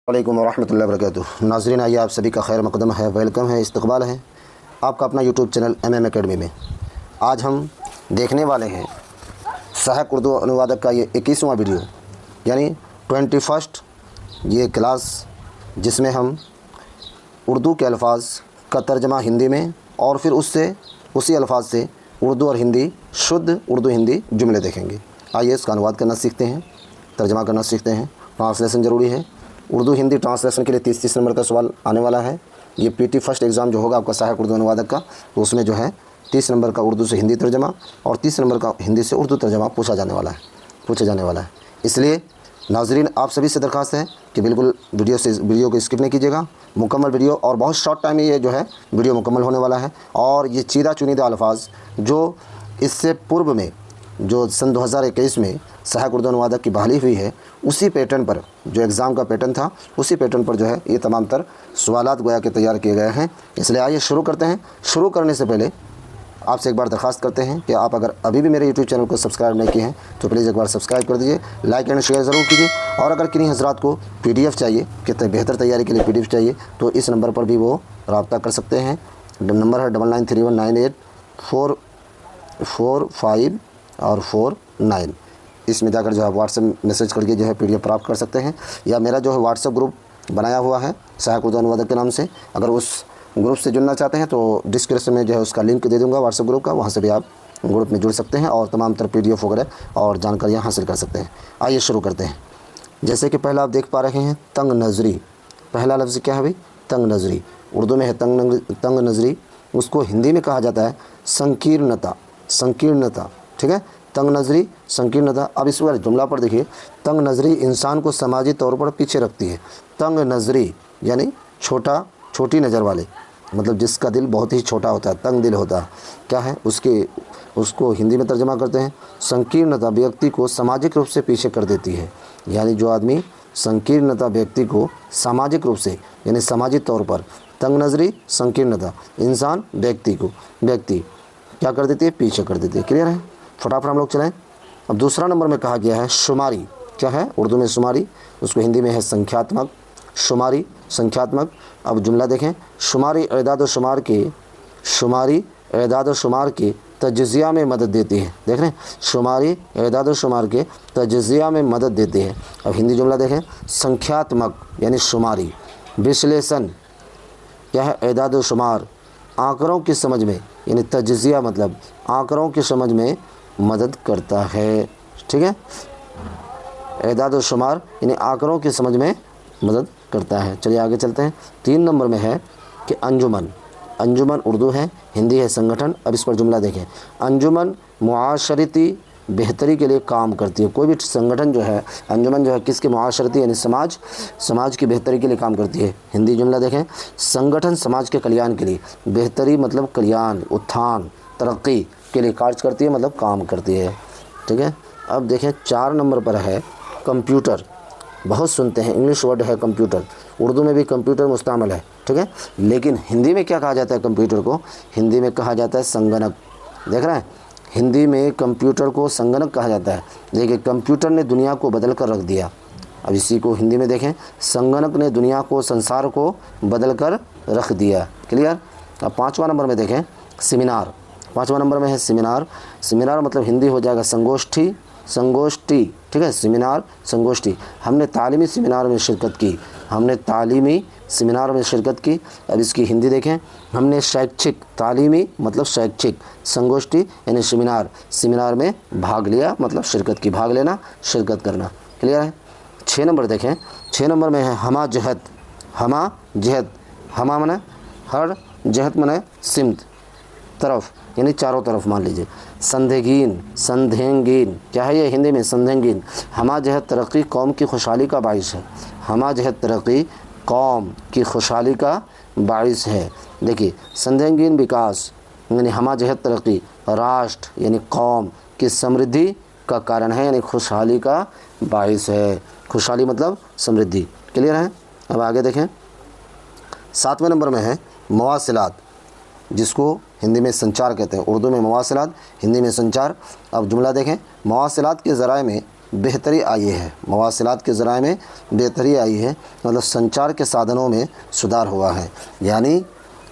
वालेकुम वरहमतुल्लाहि वबरकातुहू। नाज़रीन, आइए आप सभी का खैर मक़दम है, वेलकम है, इस्तक़बाल है आपका अपना यूट्यूब चैनल MM अकेडमी में। आज हम देखने वाले हैं सहायक उर्दू अनुवादक का ये 21वां वीडियो, यानी 21st ये क्लास, जिसमें हम उर्दू के अल्फाज का तर्जमा हिंदी में और फिर उससे उसी अल्फाज से उर्दू और हिंदी, शुद्ध उर्दू हिंदी जुमले देखेंगे। आइए इसका अनुवाद करना सीखते हैं, तर्जमा करना सीखते हैं। ट्रांसलेशन ज़रूरी है। उर्दू हिंदी ट्रांसलेशन के लिए 30 नंबर का सवाल आने वाला है। ये PT फर्स्ट एग्ज़ाम जो होगा आपका सहायक उर्दू अनुवादक का, तो उसमें जो है 30 नंबर का उर्दू से हिंदी तर्जमा और 30 नंबर का हिंदी से उर्दू तर्जमा पूछा जाने वाला है। इसलिए नाज़रीन, आप सभी से दरख्वास्त है कि बिल्कुल वीडियो को स्किप नहीं कीजिएगा। मुकम्मल वीडियो और बहुत शॉर्ट टाइम में ये जो है वीडियो मुकम्मल होने वाला है। और ये चीदा चुनिंदा अल्फाज जो इससे पूर्व में जो सन 2021 में सहायक उर्दू अनुवादक की बहाली हुई है, उसी पैटर्न पर, जो एग्ज़ाम का पैटर्न था, उसी पैटर्न पर जो है ये तमाम तर सवालात गोया के तैयार किए गए हैं। इसलिए आइए शुरू करते हैं। शुरू करने से पहले आपसे एक बार दरख्वास्त करते हैं कि आप अगर अभी भी मेरे यूट्यूब चैनल को सब्सक्राइब नहीं किए हैं तो प्लीज़ एक बार सब्सक्राइब कर दीजिए, लाइक एंड शेयर ज़रूर कीजिए। और अगर किन्हीं हज़रात को PDF चाहिए, कि बेहतर तैयारी के लिए PDF चाहिए, तो इस नंबर पर भी वो रब्ता कर सकते हैं। नंबर है 9931984445 और 49। इसमें जाकर जो है व्हाट्सएप मैसेज करके जो है PDF प्राप्त कर सकते हैं। या मेरा जो है व्हाट्सएप ग्रुप बनाया हुआ है सहायक उर्दू अनुवादक के नाम से, अगर उस ग्रुप से जुड़ना चाहते हैं तो डिस्क्रिप्शन में जो है उसका लिंक दे दूंगा व्हाट्सएप ग्रुप का, वहाँ से भी आप ग्रुप में जुड़ सकते हैं और तमाम तरह PDF वगैरह और जानकारियाँ हासिल कर सकते हैं। आइए शुरू करते हैं। जैसे कि पहला आप देख पा रहे हैं, तंग नज़री। पहला लफ्ज़ क्या है भाई? तंग नज़री। उर्दू में है तंग नज़री, उसको हिंदी में कहा जाता है संकीर्णता। ठीक है, तंग नज़री, संकीर्णता। अब इस बार जुमला पर देखिए, तंग नज़री इंसान को समाजी तौर पर पीछे रखती है। तंग नज़री यानी छोटी नज़र वाले, मतलब जिसका दिल बहुत ही छोटा होता है, तंग दिल होता है। क्या है उसको हिंदी में तर्जमा करते हैं संकीर्णता व्यक्ति को सामाजिक रूप से पीछे कर देती है। यानी जो आदमी, संकीर्णता व्यक्ति को सामाजिक रूप से यानी समाजी तौर पर, तंग नज़री संकीर्णता इंसान व्यक्ति क्या कर देती है? पीछे कर देती है। क्लियर है? फटाफट हम लोग चलें। अब दूसरा नंबर में कहा गया है शुमारी। क्या है? उर्दू में शुमारी, उसको हिंदी में है संख्यात्मक। शुमारी, संख्यात्मक। अब जुमला देखें, शुमारी एदाद व शुमार के तज्ज़िया में मदद देती है। देख रहे हैं, शुमारी एदाद व शुमार के तज्ज़िया में मदद देती है। अब हिंदी जुमला देखें, संख्यात्मक यानी शुमारी। विश्लेषण क्या है? एदाद व शुमार आंकड़ों की समझ में, यानी तज्ज़िया मतलब आंकड़ों की समझ में मदद करता है। ठीक है, एदाद व शुमार यानी आंकड़ों की समझ में मदद करता है। चलिए आगे चलते हैं। 3 नंबर में है कि अंजुमन। अंजुमन उर्दू है, हिंदी है संगठन। अब इस पर जुमला देखें, अंजुमन मुआशरती बेहतरी के लिए काम करती है। कोई भी संगठन जो है, अंजुमन जो है किसके? मुआशरती यानी समाज की बेहतरी के लिए काम करती है। हिंदी जुमला देखें, संगठन समाज के कल्याण के लिए, बेहतरी मतलब कल्याण, उत्थान, तरक्की के लिए कार्य करती है, मतलब काम करती है। ठीक है, अब देखें 4 नंबर पर है कंप्यूटर। बहुत सुनते हैं, इंग्लिश वर्ड है कंप्यूटर, उर्दू में भी कंप्यूटर मुस्तमल है। ठीक है, लेकिन हिंदी में क्या कहा जाता है? कंप्यूटर को हिंदी में कहा जाता है संगणक। देख रहे हैं, हिंदी में कंप्यूटर को संगणक कहा जाता है। देखिए, कंप्यूटर ने दुनिया को बदल कर रख दिया। अब इसी को हिंदी में देखें, संगणक ने दुनिया को, संसार को बदल कर रख दिया। क्लियर? अब 5वां नंबर में देखें, सेमिनार। 5वां नंबर में है सेमिनार। सेमिनार मतलब हिंदी हो जाएगा संगोष्ठी। ठीक है, सेमिनार, संगोष्ठी। हमने तालीमी सेमिनार में शिरकत की। अब इसकी हिंदी देखें, हमने शैक्षिक, तालीमी मतलब शैक्षिक, संगोष्ठी यानी सेमिनार में भाग लिया मतलब शिरकत की, भाग लेना, शिरकत करना। क्लियर है? 6 नंबर देखें, 6 नंबर में है हमा जहत। हमा मने हर, जहत मने सिमत, तरफ यानी चारों तरफ मान लीजिए। संदेंगीन क्या है? ये हिंदी में संदेंगीन। हमा जहत तरक्की कौम की खुशहाली का बाइस है। हमा जहत तरक्की कौम की खुशहाली का बाइस है। देखिए, संदेंगीन विकास यानी हमा जहत तरक्की राष्ट्र यानी कौम की समृद्धि का कारण है, यानी खुशहाली का बाइस है। खुशहाली मतलब समृद्धि। क्लियर है? अब आगे देखें, 7वें नंबर में है मवासिलात, जिसको हिंदी में संचार कहते हैं। उर्दू में मवासिलात, हिंदी में संचार। अब जुमला देखें, मवासिलात के ज़राए में बेहतरी आई है, मवासिलात के ज़राए में बेहतरी आई है, मतलब संचार के साधनों में सुधार हुआ है। यानी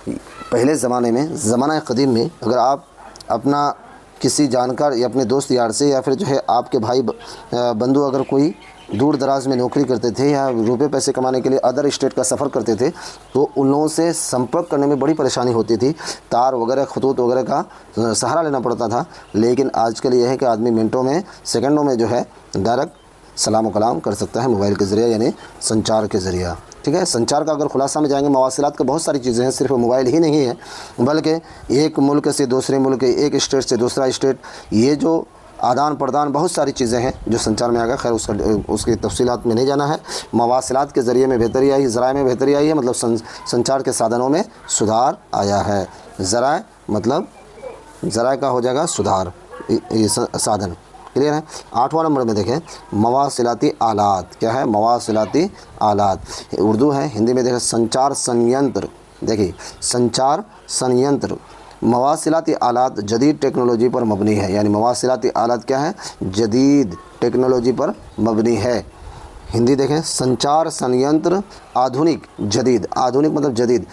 पहले ज़माने में, ज़माना कदीम में, अगर आप अपना किसी जानकार या अपने दोस्त यार से, या फिर जो है आपके भाई बंधु अगर कोई दूर दराज में नौकरी करते थे या रुपए पैसे कमाने के लिए अदर स्टेट का सफ़र करते थे, तो उन लोगों से संपर्क करने में बड़ी परेशानी होती थी। तार वगैरह, खतूत वगैरह का सहारा लेना पड़ता था। लेकिन आजकल ये है कि आदमी मिनटों में, सेकंडों में जो है डायरेक्ट सलाम कलाम कर सकता है मोबाइल के ज़रिए, यानी संचार के ज़रिए। ठीक है, संचार का अगर खुलासा में जाएंगे, मवासिलात का बहुत सारी चीज़ें हैं, सिर्फ मोबाइल ही नहीं है, बल्कि एक मुल्क से दूसरे मुल्क, एक स्टेट से दूसरा स्टेट, ये जो आदान प्रदान, बहुत सारी चीज़ें हैं जो संचार में आ गया। खैर उसकी तफसीलात में नहीं जाना है। मवासिलात के ज़रिए में बेहतरी आई, ज़राए में बेहतरी आई है, मतलब संचार के साधनों में सुधार आया है। ज़राए मतलब ज़राए का हो जाएगा सुधार, ये साधन। क्लियर है। 8वां नंबर में देखें, मवासिलाती आलात। क्या है? मवासिलाती आलात। उर्दू है, हिंदी में देखें संचार संयंत्र। देखिए, संचार संयंत्र। मवासिलाती आलात जदीद टेक्नोलॉजी पर मबनी है, यानी मवासिलाती आलात क्या है? जदीद टेक्नोलॉजी पर मबनी है। हिंदी देखें, संचार संयंत्र आधुनिक, जदीद, आधुनिक मतलब जदीद,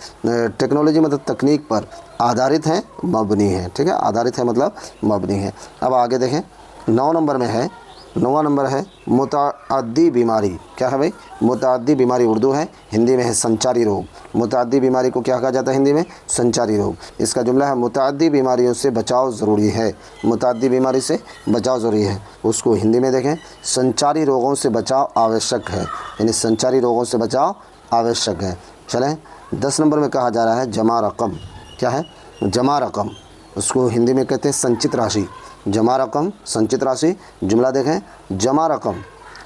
टेक्नोलॉजी मतलब तकनीक पर आधारित है, मबनी है। ठीक है, आधारित है मतलब मबनी है। अब आगे देखें, 9 नंबर में है, 9वां नंबर है मुताअद्दी बीमारी। क्या है भाई? मुताअद्दी बीमारी उर्दू है, हिंदी में है संचारी रोग। मुताअद्दी बीमारी को क्या कहा जाता है हिंदी में? संचारी रोग। इसका जुमला है मुताअद्दी बीमारियों से बचाव ज़रूरी है। मुताअद्दी बीमारी से बचाव ज़रूरी है, उसको हिंदी में देखें संचारी रोगों से बचाव आवश्यक है, यानी संचारी रोगों से बचाव आवश्यक है। चलें, 10 नंबर में कहा जा रहा है जमा रकम। क्या है? जमा रकम, उसको हिंदी में कहते हैं संचित राशि। जमा रकम, संचित राशि। जुमला देखें, जमा रकम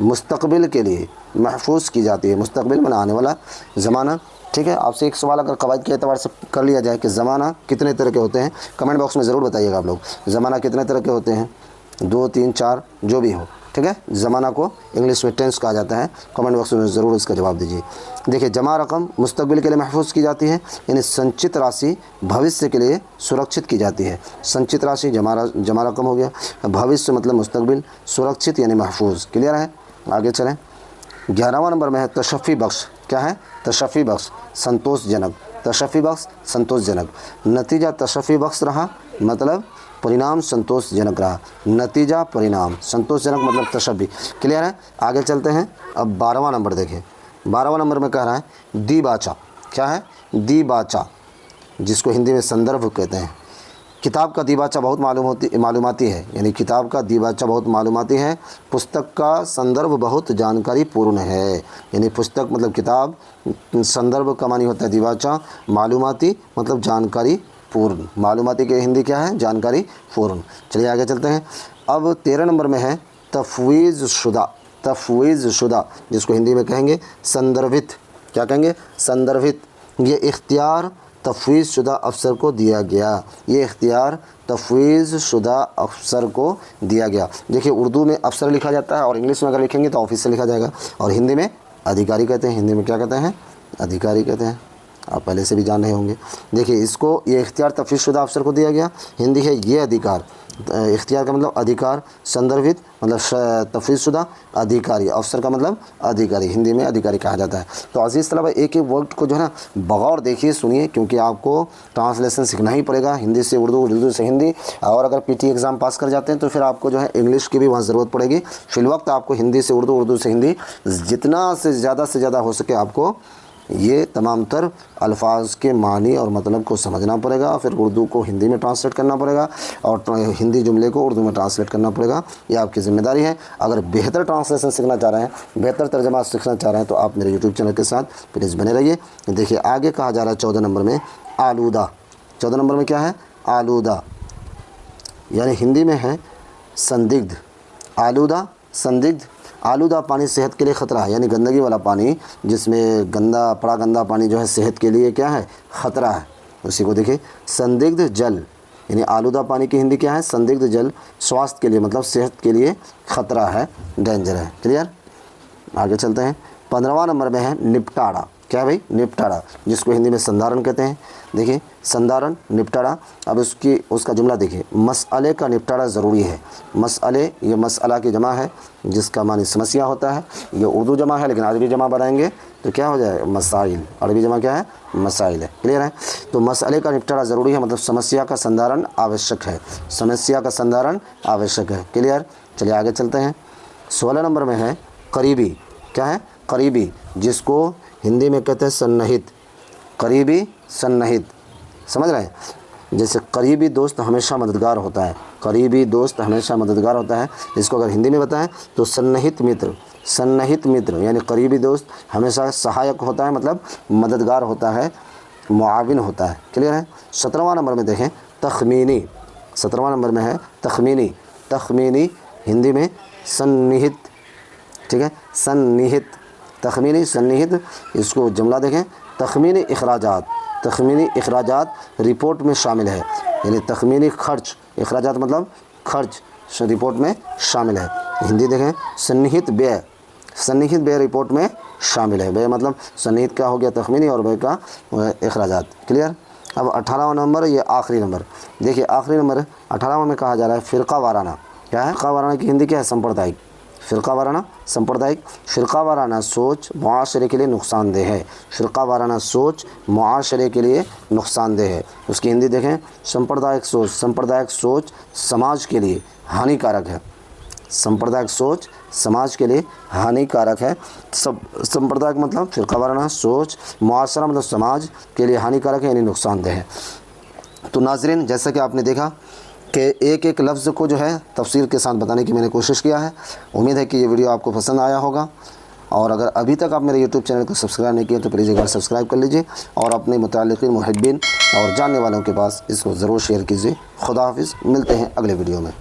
मुस्तकबिल के लिए महफूज की जाती है। मुस्तकबिल माने आने वाला ज़माना। ठीक है, आपसे एक सवाल अगर कवायद के एतबार से कर लिया जाए कि ज़माना कितने तरह के होते हैं, कमेंट बॉक्स में ज़रूर बताइएगा आप लोग। ज़माना कितने तरह के होते हैं? 2, 3, 4 जो भी हो। ठीक है, ज़माना को इंग्लिश में टेंस कहा जाता है। कमेंट बॉक्स में ज़रूर इसका जवाब दीजिए। देखिए, जमा रकम मुस्तकबिल के लिए महफूज की जाती है, यानी संचित राशि भविष्य के लिए सुरक्षित की जाती है। संचित राशि जमा रकम हो गया, भविष्य मतलब मुस्तकबिल, सुरक्षित यानी महफूज। क्लियर है? आगे चलें, 11वां नंबर में है तशफ़ी बख्श। क्या है? तशफ़ी बख्श, संतोषजनक। तशफ़ी बख्श, संतोषजनक। नतीजा तशफ़ी बख्श रहा, मतलब परिणाम संतोषजनक रहा। नतीजा, परिणाम, संतोषजनक मतलब तशफ़ी। क्लियर है? आगे चलते हैं। अब 12वां नंबर देखें, 12वां नंबर में कह रहा है दीबाचा। क्या है? दीबाचा, जिसको हिंदी में संदर्भ कहते हैं। किताब का दीबाचा बहुत मालूमाती है, यानी किताब का दीबाचा बहुत मालूमाती है। पुस्तक का संदर्भ बहुत जानकारी पूर्ण है, यानी पुस्तक मतलब किताब, संदर्भ का मानी होता है दीबाचा, मालूमाती मतलब जानकारी पूर्ण। मालूमाती के हिंदी क्या है? जानकारी पूर्ण। चलिए आगे चलते हैं। अब 13 नंबर में है तफवीज़ शुदा। तफवीज़ शुदा, जिसको हिंदी में कहेंगे संदर्भित। क्या कहेंगे? संदर्भित। ये इख्तियार तफवीज़ शुदा अफसर को दिया गया। ये इख्तियार तफवीज़ शुदा अफसर को दिया गया। देखिए, उर्दू में अफसर लिखा जाता है और इंग्लिश में अगर लिखेंगे तो ऑफिसर लिखा जाएगा, और हिंदी में अधिकारी कहते हैं। हिंदी में क्या कहते हैं? अधिकारी कहते हैं। आप पहले से भी जान रहे होंगे। देखिए, इसको ये इख्तियार तफवीज़ शुदा अफसर को दिया गया। हिंदी है ये अधिकार। इख्तियार का मतलब अधिकार, संदर्भित मतलब तफवीज़ शुदा, अधिकारी, अफसर का मतलब अधिकारी, हिंदी में अधिकारी कहा जाता है। तो अजीज़ तलबा, एक एक वर्ड को जो है ना बगौर देखिए, सुनिए, क्योंकि आपको ट्रांसलेशन सीखना ही पड़ेगा, हिंदी से उर्दू, उर्दू से हिंदी। और अगर पीटी एग्ज़ाम पास कर जाते हैं तो फिर आपको जो है इंग्लिश की भी वहाँ ज़रूरत पड़ेगी। फिलवक्त आपको हिंदी से उर्दू, उर्दू से हिंदी, जितना से ज़्यादा हो सके आपको ये तमाम तर अल्फाज के मानी और मतलब को समझना पड़ेगा। फिर उर्दू को हिंदी में ट्रांसलेट करना पड़ेगा और हिंदी जुमले को उर्दू में ट्रांसलेट करना पड़ेगा। ये आपकी ज़िम्मेदारी है। अगर बेहतर ट्रांसलेशन सीखना चाह रहे हैं, बेहतर तर्जमा सीखना चाह रहे हैं, तो आप मेरे यूट्यूब चैनल के साथ प्लीज़ बने रहिए। देखिए, आगे कहा जा रहा है 14 नंबर में आलूदा। 14 नंबर में क्या है? आलूदा, यानी हिंदी में है संदिग्ध। आलूदा, संदिग्ध। आलूदा पानी सेहत के लिए ख़तरा है, यानी गंदगी वाला पानी, जिसमें गंदा पानी जो है सेहत के लिए क्या है? ख़तरा है। उसी को देखिए, संदिग्ध जल, यानी आलूदा पानी की हिंदी क्या है? संदिग्ध जल, स्वास्थ्य के लिए मतलब सेहत के लिए ख़तरा है, डेंजर है। क्लियर? आगे चलते हैं। 15वां नंबर में है निपटारा। क्या है भाई, निपटारा, जिसको हिंदी में संधारण कहते हैं। देखिए संधारण, निपटारा। अब उसका जुमला देखिए, मसअले का निपटारा ज़रूरी है। मसअले, ये मसअला की जमा है जिसका मानी समस्या होता है। ये उर्दू जमा है, लेकिन अरबी जमा बनाएंगे तो क्या हो जाए, मसाइल। अरबी जमा क्या है, मसाइल है। क्लियर है। तो मसअले का निपटारा ज़रूरी है मतलब समस्या का संधारण आवश्यक है। समस्या का संधारण आवश्यक है। क्लियर। चलिए आगे चलते हैं। 16 नंबर में है करीबी। क्या है, करीबी, जिसको हिंदी में कहते हैं सन्निहित। करीबी, सन्निहित, समझ रहे हैं। जैसे करीबी दोस्त हमेशा मददगार होता है। करीबी दोस्त हमेशा मददगार होता है। इसको अगर हिंदी में बताएं तो सन्निहित मित्र। सन्निहित मित्र यानी करीबी दोस्त हमेशा सहायक होता है, मतलब मददगार होता है, मुआविन होता है। क्लियर है। 17वां नंबर में देखें तखमीनी। 17वां नंबर में है तखमीनी। तखमीनी हिंदी में सन्निहित। ठीक है, सन्निहित, तखमीनी, सन्निहित। इसको जुमला देखें, तखमीनी अखराजात। तखमीनी अखराजात रिपोर्ट में शामिल है, यानी तखमीनी खर्च, अखराजात मतलब खर्च रिपोर्ट में शामिल है। हिंदी देखें सन्निहित व्यय। सन्निहित व्यय रिपोर्ट में शामिल है। व्यय मतलब सन्निहित का हो गया तखमीनी और व्यय का अखराजात। क्लियर। अब 18वां नंबर, ये आखिरी नंबर देखिए। आखिरी नंबर 18वां में कहा जा रहा है फ़िरका वाराना। क्या है, फ़िरका वाराना की हिंदी क्या है, सांप्रदायिक। फ़िरका वाराना सांप्रदायिक। फ़िरका वाराना सोच मुआशरे के लिए नुकसानदेह है। फ़िरका वाराना सोच मुआशरे के लिए नुकसानदेह है। उसकी हिंदी देखें सांप्रदायिक सोच। सांप्रदायिक सोच समाज के लिए हानिकारक है। सांप्रदायिक सोच समाज के लिए हानिकारक है। सब सांप्रदायिक मतलब फ़िरका वाराना सोच, मुआशरा मतलब समाज के लिए हानिकारक है, यानी नुकसानदेह है। तो नाज़रीन, जैसा कि आपने देखा कि एक एक लफ्ज़ को जो है तफसील के साथ बताने की मैंने कोशिश किया है। उम्मीद है कि ये वीडियो आपको पसंद आया होगा। और अगर अभी तक आप मेरे यूट्यूब चैनल को सब्सक्राइब नहीं किया तो प्लीज़ एक बार सब्सक्राइब कर लीजिए और अपने मुतालिक़ीन, मुहिब्बीन और जानने वालों के पास इसको ज़रूर शेयर कीजिए। खुदा हाफिज़। मिलते हैं अगले वीडियो में।